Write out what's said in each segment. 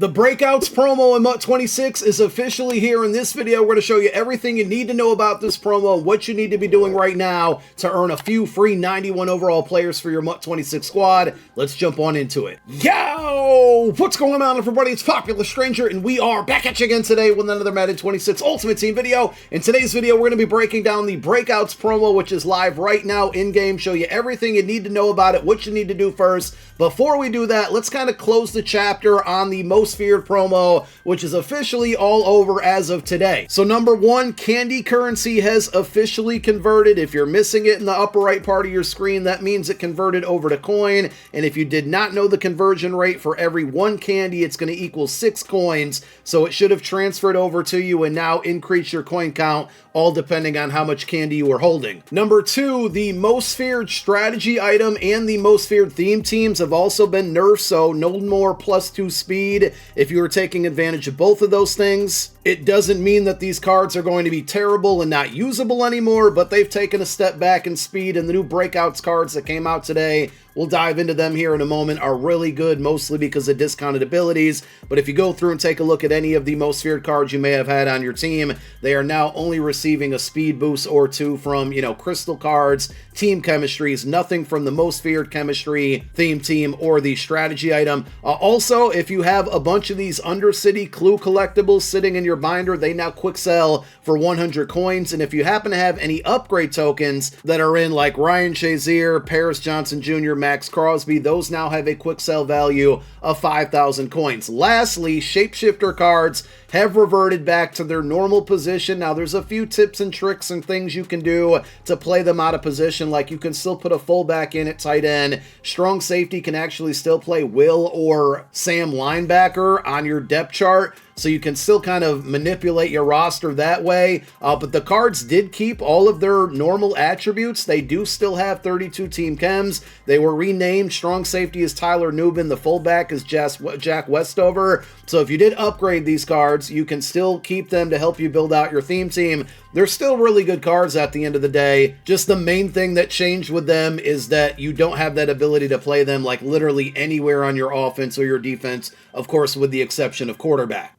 The Breakouts promo in MUT 26 is officially here. In this video, we're going to show you everything you need to know about this promo, what you need to be doing right now to earn a few free 91 overall players for your MUT 26 squad. Let's jump on into it. Yo! What's going on, everybody? It's Popular Stranger, and we are back at you again today with another Madden 26 Ultimate Team video. In today's video, we're going to be breaking down the Breakouts promo, which is live right now in-game, show you everything you need to know about it, what you need to do first. Before we do that, let's kind of close the chapter on the most feared promo, which is officially all over as of today. So number one, candy currency has officially converted. If you're missing it in the upper right part of your screen, that means it converted over to coin. And if you did not know the conversion rate, for every one candy, it's going to equal 6 coins. So it should have transferred over to you and now increase your coin count, all depending on how much candy you were holding. Number two, the most feared strategy item and the most feared theme teams have also been nerfed, so no more +2 speed. If you were taking advantage of both of those things, it doesn't mean that these cards are going to be terrible and not usable anymore, but they've taken a step back in speed, and the new Breakouts cards that came out today, we'll dive into them here in a moment, are really good, mostly because of discounted abilities. But if you go through and take a look at any of the most feared cards you may have had on your team, they are now only receiving a speed boost or two from, crystal cards, team chemistries, nothing from the most feared chemistry, theme team, or the strategy item. Also, if you have a bunch of these Undercity clue collectibles sitting in your binder, they now quick sell for 100 coins. And if you happen to have any upgrade tokens that are in, like Ryan Shazier, Paris Johnson Jr., Max Crosby, those now have a quick sell value of 5,000 coins. Lastly, shapeshifter cards have reverted back to their normal position. Now, there's a few tips and tricks and things you can do to play them out of position, like you can still put a fullback in at tight end. Strong safety can actually still play Will or Sam linebacker on your depth chart, so you can still kind of manipulate your roster that way. But the cards did keep all of their normal attributes. They do still have 32 team chems. They were renamed. Strong safety is Tyler Nubin. The fullback is Jack Westover. So if you did upgrade these cards, you can still keep them to help you build out your theme team. They're still really good cards at the end of the day. Just the main thing that changed with them is that you don't have that ability to play them like literally anywhere on your offense or your defense, of course, with the exception of quarterback.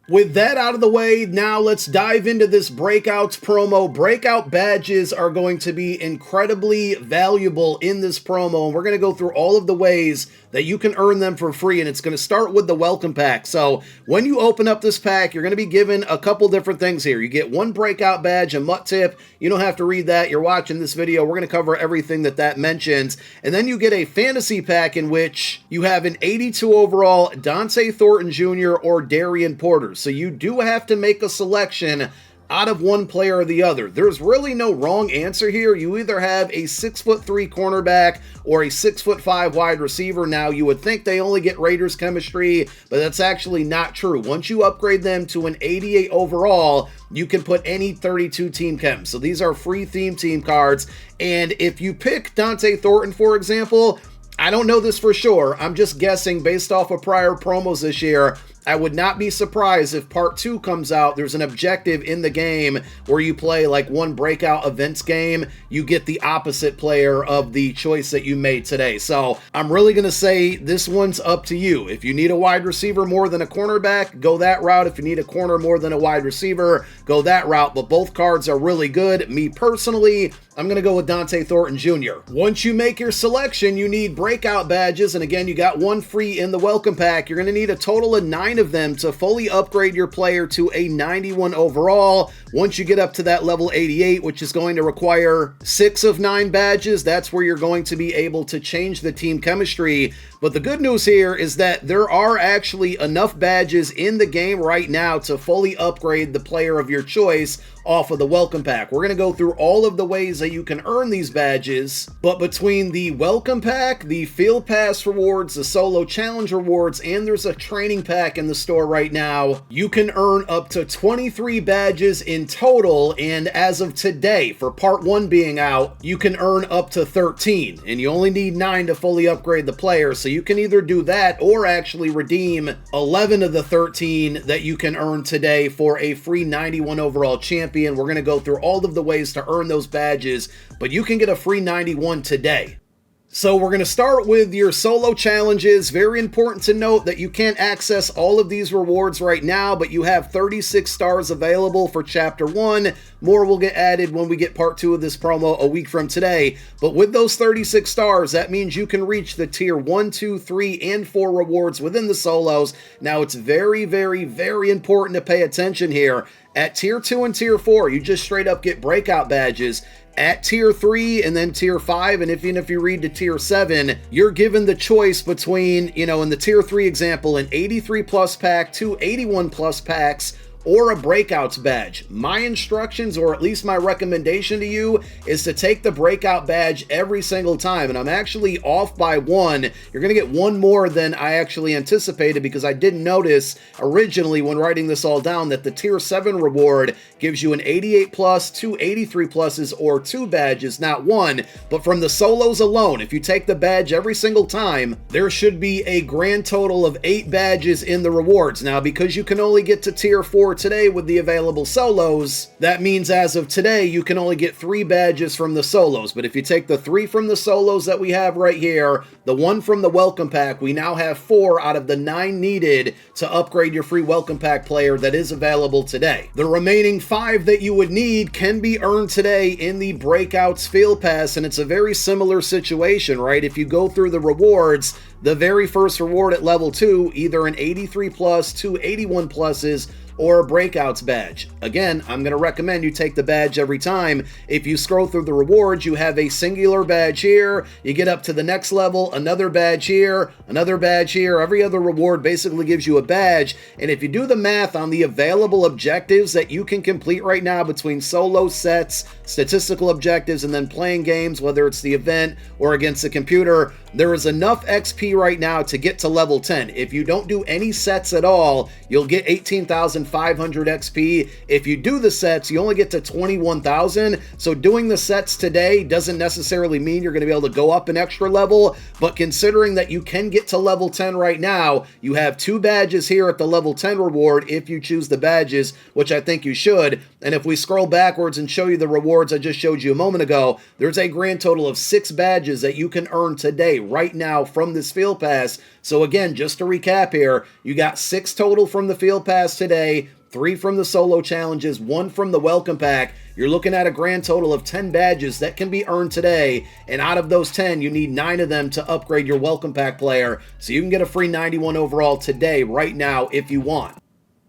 With that out of the way, now let's dive into this Breakouts promo. Breakout badges are going to be incredibly valuable in this promo, and we're going to go through all of the ways that you can earn them for free, and it's going to start with the welcome pack. So when you open up this pack, you're going to be given a couple different things here. You get one Breakout badge, a MUT tip. You don't have to read that. You're watching this video. We're going to cover everything that mentions. And then you get a fantasy pack in which you have an 82 overall Dante Thornton Jr. or Darian Porter. So you do have to make a selection out of one player or the other. There's really no wrong answer here. You either have a 6'3" cornerback or a 6'5" wide receiver. Now, you would think they only get Raiders chemistry, but that's actually not true. Once you upgrade them to an 88 overall, you can put any 32 team chem. So these are free theme team cards. And if you pick Dante Thornton, for example, I don't know this for sure. I'm just guessing based off of prior promos this year. I would not be surprised if part 2 comes out. There's an objective in the game where you play like one Breakout events game. You get the opposite player of the choice that you made today. So I'm really going to say this one's up to you. If you need a wide receiver more than a cornerback, go that route. If you need a corner more than a wide receiver, go that route. But both cards are really good. Me personally, I'm going to go with Dante Thornton Jr. Once you make your selection, you need Breakout badges. And again, you got one free in the welcome pack. You're going to need a total of 9 of them to fully upgrade your player to a 91 overall. Once you get up to that level 88, which is going to require 6 of 9 badges, that's where you're going to be able to change the team chemistry. But the good news here is that there are actually enough badges in the game right now to fully upgrade the player of your choice off of the welcome pack. We're going to go through all of the ways that you can earn these badges, but between the welcome pack, the field pass rewards, the solo challenge rewards, and there's a training pack in the store right now, you can earn up to 23 badges in total. And as of today, for part 1 being out, you can earn up to 13, and you only need 9 to fully upgrade the player. So you can either do that or actually redeem 11 of the 13 that you can earn today for a free 91 overall champion. We're going to go through all of the ways to earn those badges, but you can get a free 91 today. So we're going to start with your solo challenges. Very important to note that you can't access all of these rewards right now, but you have 36 stars available for Chapter 1. More will get added when we get Part 2 of this promo a week from today. But with those 36 stars, that means you can reach the Tier 1, 2, 3, and 4 rewards within the solos. Now, it's very, very, very important to pay attention here. At Tier 2 and Tier 4, you just straight up get Breakout badges. At Tier 3 and then Tier 5, and even if you read to Tier 7, you're given the choice between, in the Tier 3 example, an 83 plus pack, 2 81 plus packs, or a Breakouts badge. My instructions, or at least my recommendation to you, is to take the Breakout badge every single time, and I'm actually off by one. You're going to get one more than I actually anticipated, because I didn't notice originally when writing this all down that the Tier 7 reward gives you an 88 plus, 2 83 pluses, or 2 badges, not one. But from the solos alone, if you take the badge every single time, there should be a grand total of 8 badges in the rewards. Now, because you can only get to Tier 4 today with the available solos, that means as of today you can only get 3 badges from the solos. But if you take the 3 from the solos that we have right here, the 1 from the welcome pack, we now have 4 out of the 9 needed to upgrade your free welcome pack player that is available today. The remaining 5 that you would need can be earned today in the Breakouts Field Pass, and it's a very similar situation, right? If you go through the rewards, the very first reward at level 2, either an 83 plus, 2 81 pluses, or a Breakouts badge. Again, I'm going to recommend you take the badge every time. If you scroll through the rewards, you have a singular badge here. You get up to the next level, another badge here, another badge here. Every other reward basically gives you a badge. And if you do the math on the available objectives that you can complete right now between solo sets, statistical objectives, and then playing games, whether it's the event or against the computer, there is enough XP right now to get to level 10. If you don't do any sets at all, you'll get 18,500 XP. If you do the sets, you only get to 21,000. So doing the sets today doesn't necessarily mean you're going to be able to go up an extra level, but considering that you can get to level 10 right now, you have 2 badges here at the level 10 reward if you choose the badges, which I think you should. And if we scroll backwards and show you the rewards I just showed you a moment ago, there's a grand total of 6 badges that you can earn today, right now, from this Field Pass. So again, just to recap here, you got 6 total from the Field Pass today, 3 from the solo challenges, 1 from the welcome pack. You're looking at a grand total of 10 badges that can be earned today, and out of those 10, you need 9 of them to upgrade your welcome pack player, so you can get a free 91 overall today, right now, if you want.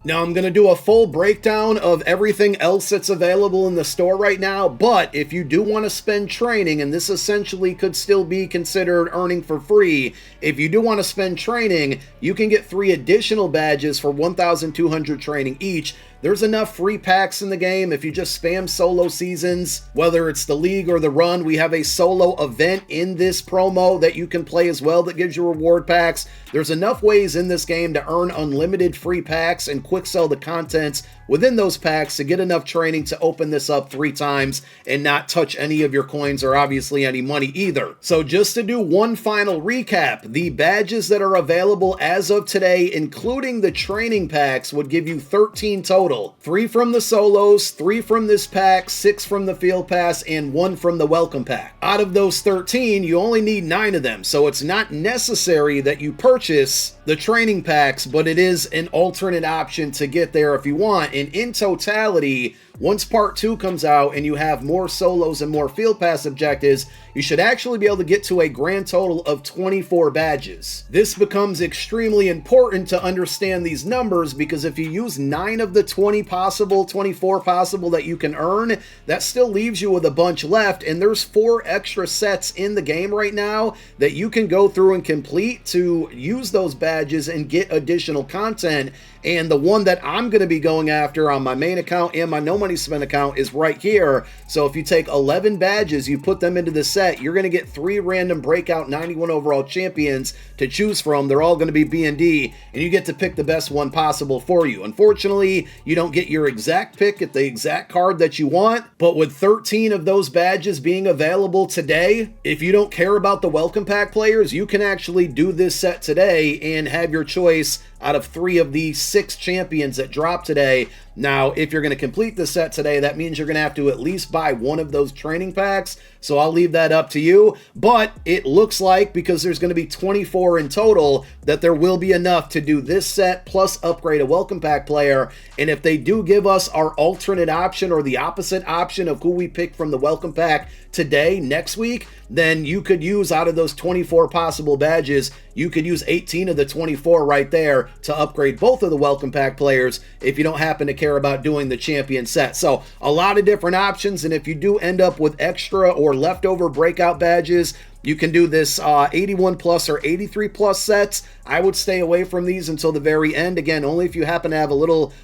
Now, I'm going to do a full breakdown of everything else that's available in the store right now, but if you do want to spend training, and this essentially could still be considered earning for free, if you do want to spend training, you can get 3 additional badges for 1,200 training each. There's enough free packs in the game if you just spam solo seasons, whether it's the league or the run. We have a solo event in this promo that you can play as well that gives you reward packs. There's enough ways in this game to earn unlimited free packs and quick sell the contents within those packs to get enough training to open this up 3 times and not touch any of your coins or obviously any money either. So just to do one final recap, the badges that are available as of today, including the training packs, would give you 13 total. 3 from the solos, 3 from this pack, 6 from the Field Pass, and 1 from the welcome pack. Out of those 13, you only need 9 of them, so it's not necessary that you purchase the training packs, but it is an alternate option to get there if you want. And in totality, once Part 2 comes out and you have more solos and more Field Pass objectives, you should actually be able to get to a grand total of 24 badges. This becomes extremely important to understand these numbers, because if you use 9 of the 24 possible that you can earn, that still leaves you with a bunch left, and there's 4 extra sets in the game right now that you can go through and complete to use those badges and get additional content. And the one that I'm going to be going after on my main account and my No Money Spent account is right here. So if you take 11 badges, you put them into the set, you're going to get 3 random Breakout 91 overall champions to choose from. They're all going to be B&D, and you get to pick the best one possible for you. Unfortunately, you don't get your exact pick at the exact card that you want, but with 13 of those badges being available today, if you don't care about the welcome pack players, you can actually do this set today and have your choice out of 3 of the 6 champions that dropped today. Now, if you're going to complete the set today, that means you're going to have to at least buy one of those training packs. So I'll leave that up to you. But it looks like, because there's going to be 24 in total, that there will be enough to do this set plus upgrade a welcome pack player. And if they do give us our alternate option or the opposite option of who we pick from the welcome pack today, next week, then you could use, out of those 24 possible badges, you could use 18 of the 24 right there to upgrade both of the welcome pack players if you don't happen to care about doing the champion set. So a lot of different options, and if you do end up with extra or leftover breakout badges, you can do this 81 plus or 83 plus sets. I would stay away from these until the very end. Again, only if you happen to have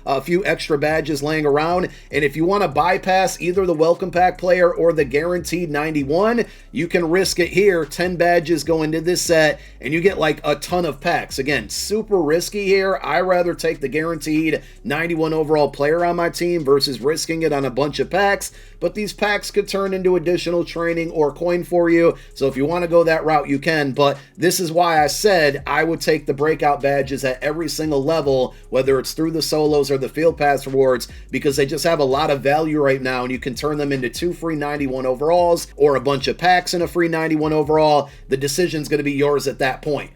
a few extra badges laying around. And if you want to bypass either the welcome pack player or the guaranteed 91, you can risk it here. 10 badges go into this set and you get like a ton of packs. Again, super risky here. I rather take the guaranteed 91 overall player on my team versus risking it on a bunch of packs. But these packs could turn into additional training or coin for you. So if you want to go that route, you can. But this is why I said I would take the breakout badges at every single level, whether it's through the solos or the field pass rewards, because they just have a lot of value right now, and you can turn them into 2 free 91 overalls or a bunch of packs in a free 91 overall. The decision's going to be yours at that point.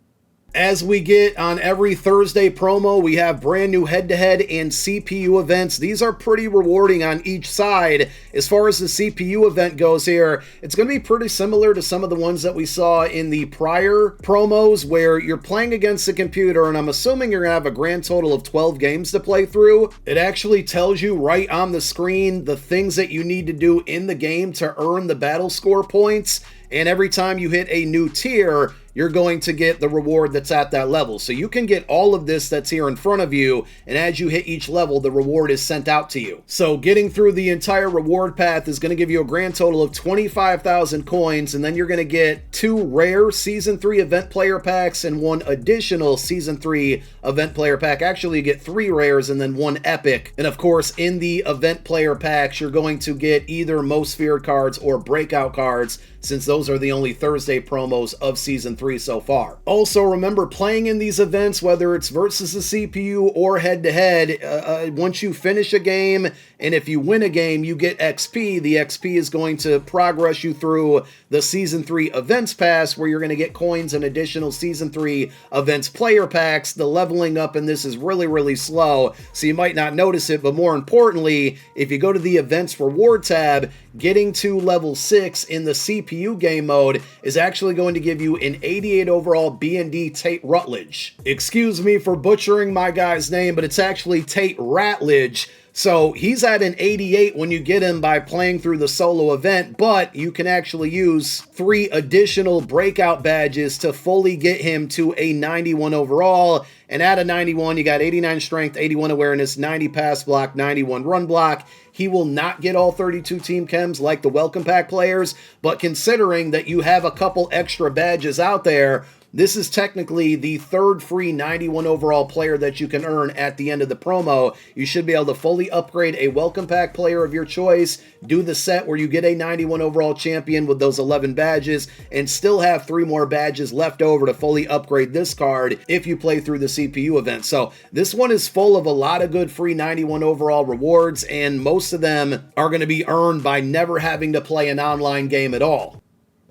As we get on every Thursday promo, we have brand new head-to-head and CPU events. These are pretty rewarding on each side. As far as the CPU event goes here, it's going to be pretty similar to some of the ones that we saw in the prior promos, where you're playing against a computer, and I'm assuming you're going to have a grand total of 12 games to play through. It actually tells you right on the screen the things that you need to do in the game to earn the battle score points. And every time you hit a new tier, you're going to get the reward that's at that level. So you can get all of this that's here in front of you, and as you hit each level, the reward is sent out to you. So getting through the entire reward path is going to give you a grand total of 25,000 coins, and then you're going to get 2 rare Season 3 event player packs and 1 additional Season 3 event player pack. Actually, you get 3 rares and then 1 epic. And of course, in the event player packs, you're going to get either most feared cards or breakout cards, since those are the only Thursday promos of Season 3 so far. Also, remember, playing in these events, whether it's versus the CPU or head-to-head, once you finish a game, and if you win a game, you get XP. The XP is going to progress you through the Season 3 Events Pass, where you're going to get coins and additional Season 3 Events Player Packs. The leveling up in this is really, really slow, so you might not notice it, but more importantly, if you go to the Events Reward tab, getting to level 6 in the CPU game mode is actually going to give you an 88 overall B&D Tate Rutledge. Excuse me for butchering my guy's name, but it's actually Tate Ratledge. So he's at an 88 when you get him by playing through the solo event, but you can actually use 3 additional breakout badges to fully get him to a 91 overall. And at a 91, you got 89 strength, 81 awareness, 90 pass block, 91 run block. He will not get all 32 team chems like the welcome pack players, but considering that you have a couple extra badges out there, this is technically the 3rd free 91 overall player that you can earn at the end of the promo. You should be able to fully upgrade a welcome pack player of your choice, do the set where you get a 91 overall champion with those 11 badges, and still have 3 more badges left over to fully upgrade this card if you play through the CPU event. So this one is full of a lot of good free 91 overall rewards, and most of them are going to be earned by never having to play an online game at all.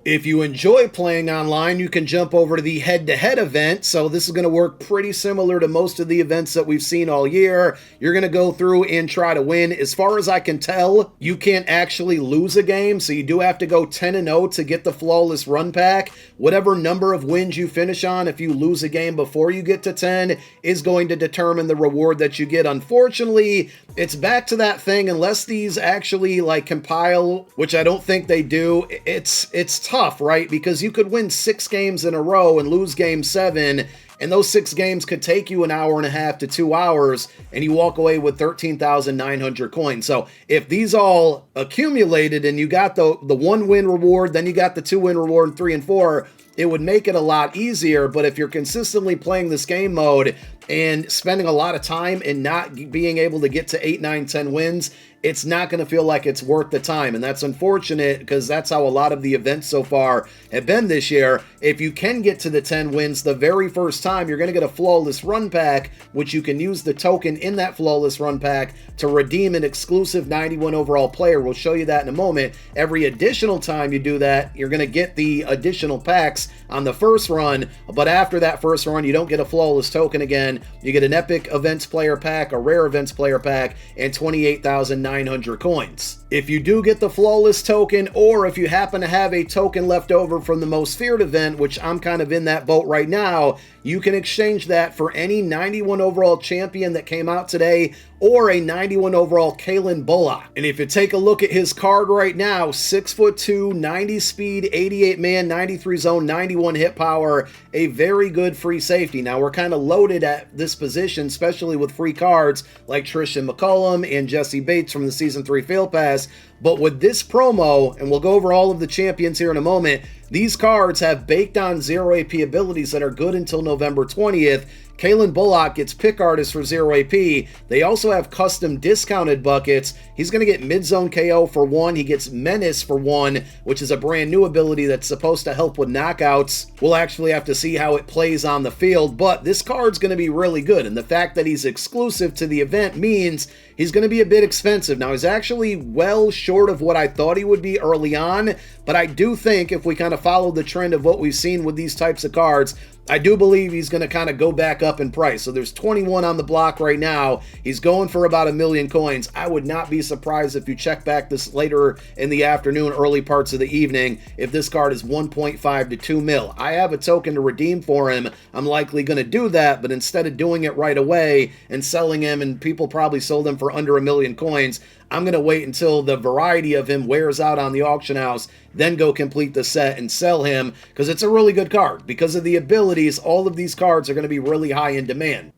If you enjoy playing online, you can jump over to the head-to-head event. So this is going to work pretty similar to most of the events that we've seen all year. You're going to go through and try to win. As far as I can tell, you can't actually lose a game, so you do have to go 10-0 to get the flawless run pack. Whatever number of wins you finish on, if you lose a game before you get to 10, is going to determine the reward that you get. Unfortunately, it's back to that thing, unless these actually like compile, which I don't think they do, it's tough, right? Because you could win 6 games in a row and lose game 7, and those 6 games could take you an hour and a half to 2 hours, and you walk away with 13,900 coins. So if these all accumulated and you got the 1-win reward, then you got the 2-win reward in 3 and 4, it would make it a lot easier. But if you're consistently playing this game mode and spending a lot of time and not being able to get to 8, 9, 10 wins, it's not going to feel like it's worth the time. And that's unfortunate, because that's how a lot of the events so far have been this year. If you can get to the 10 wins the very first time, time, you're going to get a Flawless Run Pack, which you can use the token in that Flawless Run Pack to redeem an exclusive 91 overall player. We'll show you that in a moment. Every additional time you do that, you're going to get the additional packs on the first run, but after that first run, you don't get a Flawless token again. You get an Epic Events Player Pack, a Rare Events Player Pack, and 28,900 coins. If you do get the Flawless token, or if you happen to have a token left over from the Most Feared event, which I'm kind of in that boat right now, you can exchange that for any 91 overall champion that came out today, or a 91 overall Kalen Bullock. And if you take a look at his card right now, 6'2", 90 speed, 88 man, 93 zone, 91 hit power, a very good free safety. Now we're kind of loaded at this position, especially with free cards like Trishan McCullum and Jesse Bates from the Season 3 Field Pass. But with this promo, and we'll go over all of the champions here in a moment, these cards have baked on 0 AP abilities that are good until November 20th. Kalen Bullock gets Pick Artist for 0 AP. They also have custom discounted buckets. He's going to get Mid-Zone KO for 1. He gets Menace for 1, which is a brand new ability that's supposed to help with knockouts. We'll actually have to see how it plays on the field, but this card's going to be really good, and the fact that he's exclusive to the event means he's going to be a bit expensive. Now, he's actually well short of what I thought he would be early on, but I do think if we kind of follow the trend of what we've seen with these types of cards, I do believe he's going to kind of go back up in price. So there's 21 on the block right now. He's going for about 1 million coins. I would not be surprised if you check back this later in the afternoon, early parts of the evening, if this card is 1.5 to 2 mil. I have a token to redeem for him. I'm likely going to do that, but instead of doing it right away and selling him, and people probably sold him for under 1 million coins, I'm going to wait until the variety of him wears out on the auction house, then go complete the set and sell him, because it's a really good card. Because of the abilities, all of these cards are going to be really high in demand.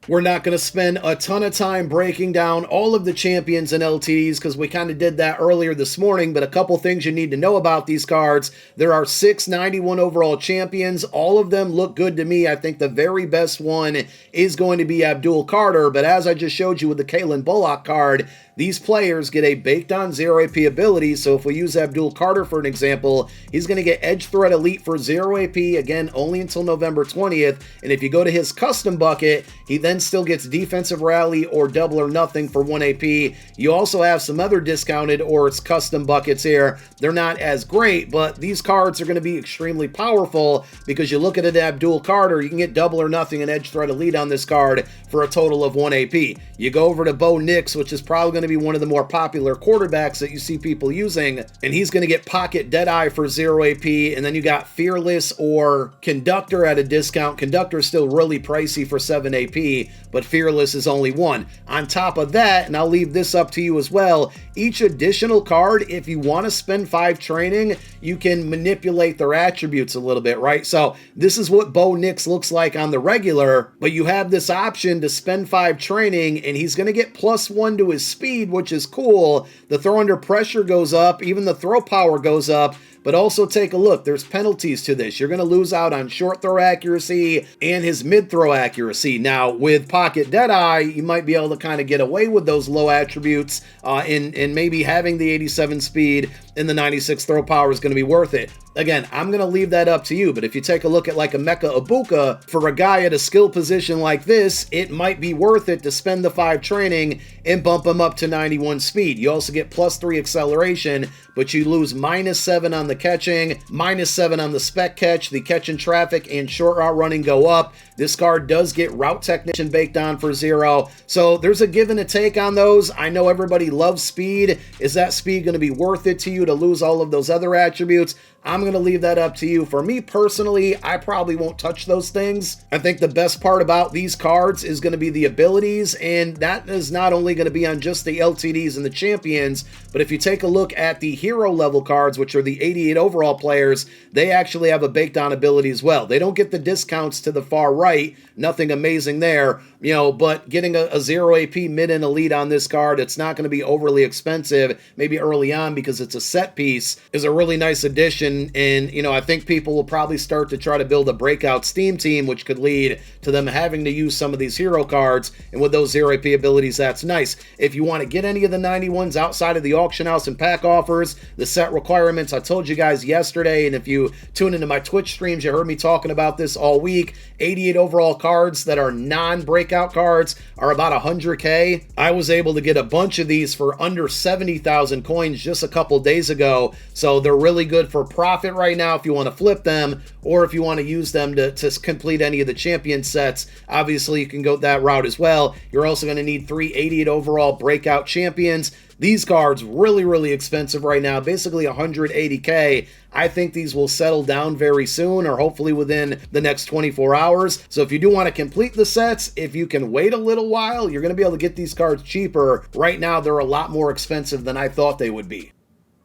We're not going to spend a ton of time breaking down all of the champions and LTDs because we kind of did that earlier this morning, but a couple things you need to know about these cards. There are 6 91 overall champions. All of them look good to me. I think the very best one is going to be Abdul Carter, but as I just showed you with the Kalen Bullock card, these players get a baked on 0 AP ability. So if we use Abdul Carter for an example, he's going to get Edge Threat Elite for 0 AP, again, only until November 20th. And if you go to his custom bucket, he then still gets Defensive Rally or Double or Nothing for 1 AP. You also have some other discounted or it's custom buckets here. They're not as great, but these cards are going to be extremely powerful because you look at an Abdul Carter, you can get Double or Nothing and Edge Threat Elite on this card for a total of 1 AP. You go over to Bo Nix, which is probably going to be one of the more popular quarterbacks that you see people using, and he's going to get Pocket Deadeye for 0 AP, and then you got Fearless or Conductor at a discount. Conductor is still really pricey for 7 AP, but Fearless is only 1. On top of that, and I'll leave this up to you as well, each additional card, if you want to spend 5 training, you can manipulate their attributes a little bit, right? So this is what Bo Nix looks like on the regular, but you have this option to spend 5 training, and he's going to get +1 to his speed, which is cool. The throw under pressure goes up, even the throw power goes up, but also take a look. There's penalties to this. You're going to lose out on short throw accuracy and his mid throw accuracy. Now, with Pocket Deadeye, you might be able to kind of get away with those low attributes in maybe having the 87 speed and the 96 throw power is going to be worth it. Again, I'm going to leave that up to you, but if you take a look at like a Mecha Ibuka, for a guy at a skill position like this, it might be worth it to spend the 5 training and bump him up to 91 speed. You also get +3 acceleration, but you lose -7 on the catching, -7 on the spec catch, the catch in traffic and short route running go up. This card does get Route Technician baked on for 0. So there's a give and a take on those. I know everybody loves speed. Is that speed going to be worth it to you to lose all of those other attributes? I'm going to leave that up to you. For me personally, I probably won't touch those things. I think the best part about these cards is going to be the abilities, and that is not only going to be on just the LTDs and the champions, but if you take a look at the hero level cards, which are the 88 overall players, they actually have a baked on ability as well. They don't get the discounts to the far right, nothing amazing there, you know, but getting a 0 AP mid and elite on this card, it's not going to be overly expensive, maybe early on because it's a set piece, is a really nice addition. And, you know, I think people will probably start to try to build a Breakout Steam team, which could lead to them having to use some of these hero cards. And with those 0 AP abilities, that's nice. If you want to get any of the 91s outside of the auction house and pack offers, the set requirements, I told you guys yesterday, and if you tune into my Twitch streams, you heard me talking about this all week. 88 overall cards that are non-breakout cards are about 100K. I was able to get a bunch of these for under 70,000 coins just a couple days ago. So they're really good for profit right now if you want to flip them, or if you want to use them to complete any of the champion sets. Obviously, you can go that route as well. You're also going to need 3 88 overall breakout champions. These cards really expensive right now, basically 180K. I think these will settle down very soon, or hopefully within the next 24 hours. So if you do want to complete the sets, if you can wait a little while, you're going to be able to get these cards cheaper. Right now, they're a lot more expensive than I thought they would be.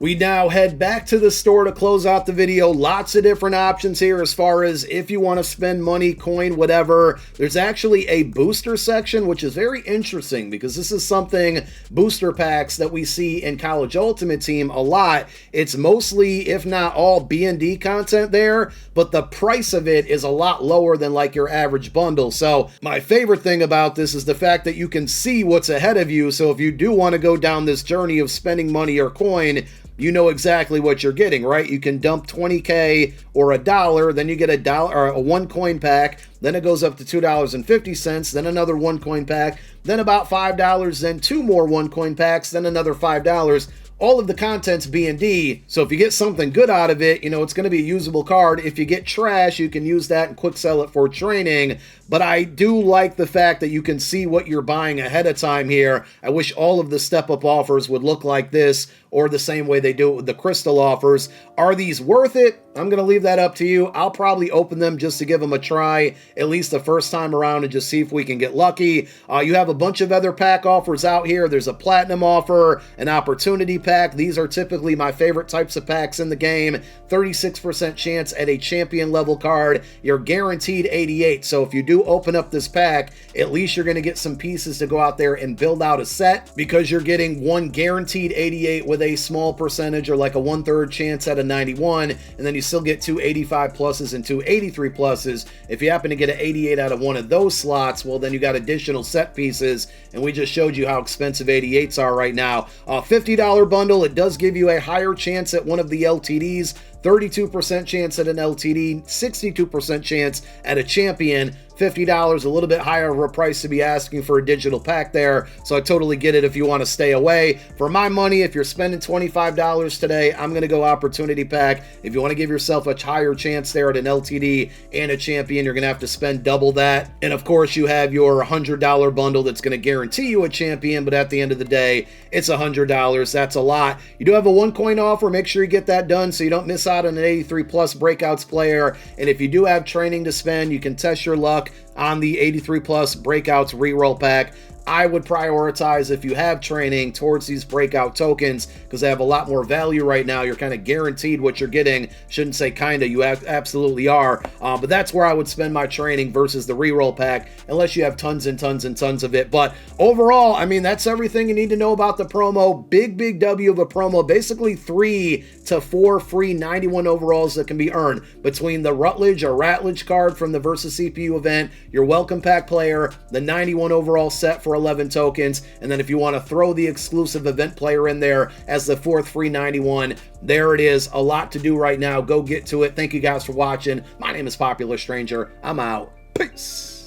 We now head back to the store to close out the video. Lots of different options here as far as if you want to spend money, coin, whatever. There's actually a booster section, which is very interesting because this is something, booster packs, that we see in College Ultimate Team a lot. It's mostly, if not all, B&D content there, but the price of it is a lot lower than like your average bundle. So my favorite thing about this is the fact that you can see what's ahead of you. So if you do want to go down this journey of spending money or coin, you know exactly what you're getting, right? You can dump 20K or $1, then you get $1 or a 1 coin pack, then it goes up to $2.50, then another 1 coin pack, then about $5, then 2 more 1 coin packs, then another $5. All of the content's B&D, so if you get something good out of it, you know, it's going to be a usable card. If you get trash, you can use that and quick sell it for training. But I do like the fact that you can see what you're buying ahead of time here. I wish all of the step-up offers would look like this, or the same way they do it with the crystal offers. Are these worth it? I'm going to leave that up to you. I'll probably open them just to give them a try, at least the first time around, and just see if we can get lucky. You have a bunch of other pack offers out here. There's a platinum offer, an opportunity pack. These are typically my favorite types of packs in the game. 36% chance at a champion level card. You're guaranteed 88. So if you do open up this pack, at least you're going to get some pieces to go out there and build out a set, because you're getting one guaranteed 88 with a small percentage, or like a 1/3 chance at a 91, and then you still get 2 85 pluses and 2 83 pluses. If you happen to get an 88 out of one of those slots, well, then you got additional set pieces, and we just showed you how expensive 88s are right now. $50 bundle, it does give you a higher chance at one of the LTDs, 32% chance at an LTD, 62% chance at a champion. $50, a little bit higher of a price to be asking for a digital pack there, so I totally get it if you want to stay away. For my money, if you're spending $25 today, I'm going to go opportunity pack. If you want to give yourself a higher chance there at an LTD and a champion, you're going to have to spend double that. And of course, you have your $100 bundle that's going to guarantee you a champion, but at the end of the day, it's $100. That's a lot. You do have a 1 coin offer. Make sure you get that done so you don't miss out on an 83 plus Breakouts player. And if you do have training to spend, you can test your luck on the 83 plus Breakouts reroll pack. I would prioritize, if you have training, towards these breakout tokens, because they have a lot more value right now. You're kind of guaranteed what you're getting. Shouldn't say kinda, you absolutely are. But that's where I would spend my training versus the reroll pack, unless you have tons and tons and tons of it. But overall, I mean, that's everything you need to know about the promo. Big W of a promo. Basically 3 to 4 free 91 overalls that can be earned between the Rutledge or Ratledge card from the Versus CPU event, your welcome pack player, the 91 overall set for 11 tokens, and then if you want to throw the exclusive event player in there as the 4th free 91, there it is. A lot to do right now. Go get to it. Thank you guys for watching. My name is Popular Stranger. I'm out. Peace.